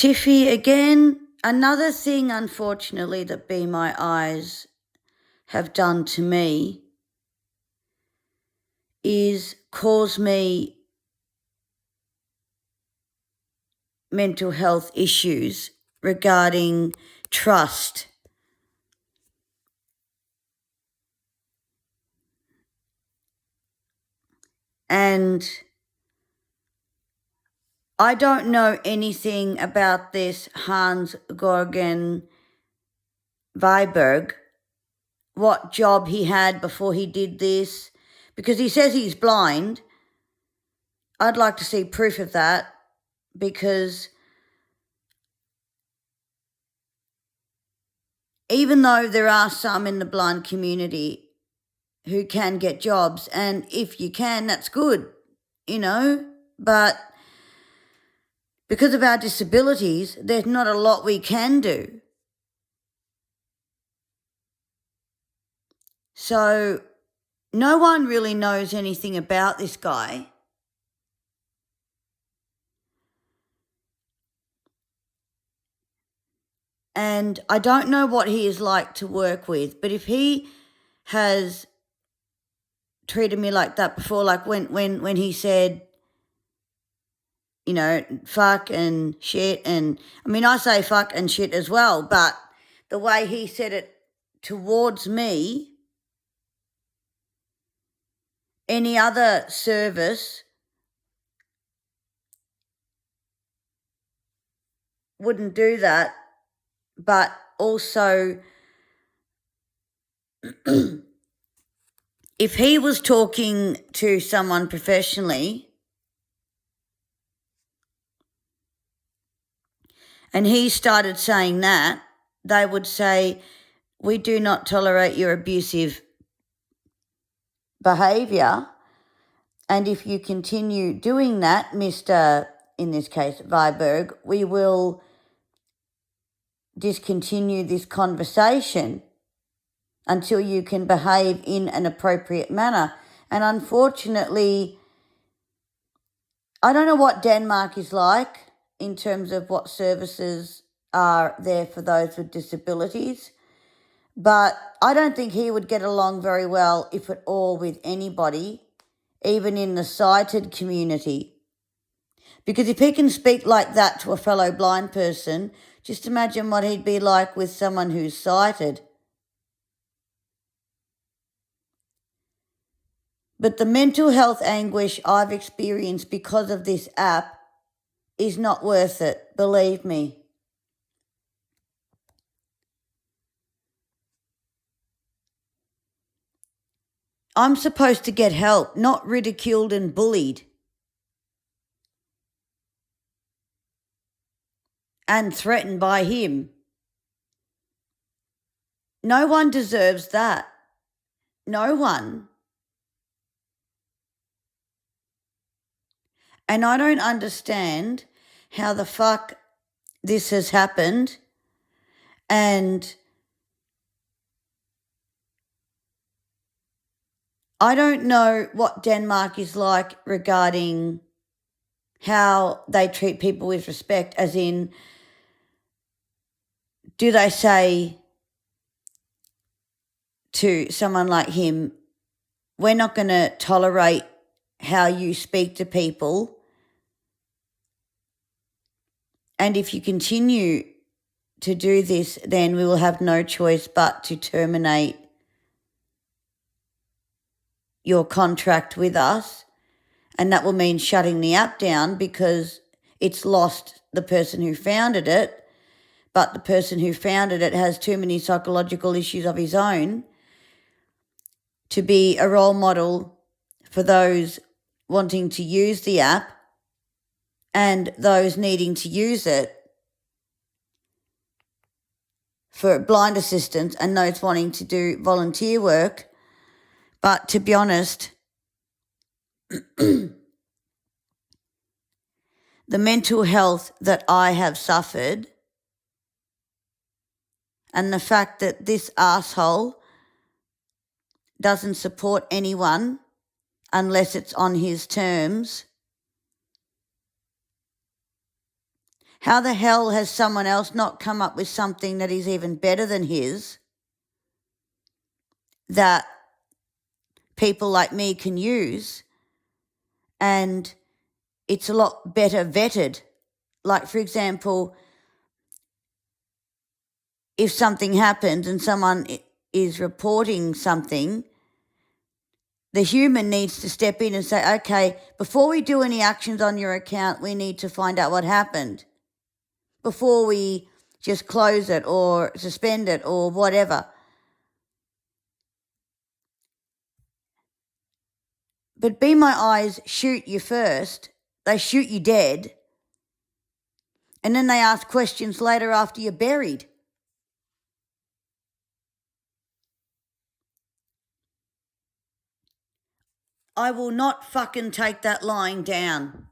Tiffy, again, another thing, unfortunately, that Be My Eyes have done to me is cause me mental health issues regarding trust. And I don't know anything about this Hans Gorgen Viberg, what job he had before he did this, because he says he's blind. I'd like to see proof of that, because even though there are some in the blind community who can get jobs, and if you can, that's good, but because of our disabilities, there's not a lot we can do. So no one really knows anything about this guy. And I don't know what he is like to work with, but if he has treated me like that before, like when he said, fuck and shit, and I mean, I say fuck and shit as well, but the way he said it towards me, any other service wouldn't do that. But also, if he was talking to someone professionally and he started saying that, they would say, we do not tolerate your abusive behaviour. And if you continue doing that, Mr., in this case, Viberg, we will discontinue this conversation until you can behave in an appropriate manner. And unfortunately, I don't know what Denmark is like in terms of what services are there for those with disabilities, but I don't think he would get along very well, if at all, with anybody, even in the sighted community. Because if he can speak like that to a fellow blind person, just imagine what he'd be like with someone who's sighted. But the mental health anguish I've experienced because of this app is not worth it, believe me. I'm supposed to get help, not ridiculed and bullied. And threatened by him. No one deserves that. No one. And I don't understand how the fuck this has happened. And I don't know what Denmark is like regarding how they treat people with respect, as in, do they say to someone like him, we're not going to tolerate how you speak to people, and if you continue to do this, then we will have no choice but to terminate your contract with us, and that will mean shutting the app down because it's lost the person who founded it, but the person who founded it has too many psychological issues of his own to be a role model for those wanting to use the app and those needing to use it for blind assistance and those wanting to do volunteer work. But to be honest, the mental health that I have suffered and the fact that this asshole doesn't support anyone unless it's on his terms How the hell has someone else not come up with something that is even better than his that people like me can use, and it's a lot better vetted? Like, for example, if something happens and someone is reporting something, the human needs to step in and say, okay, before we do any actions on your account, we need to find out what happened before we just close it or suspend it or whatever. But Be My Eyes shoot you first. They shoot you dead. And then they ask questions later after you're buried. I will not fucking take that lying down.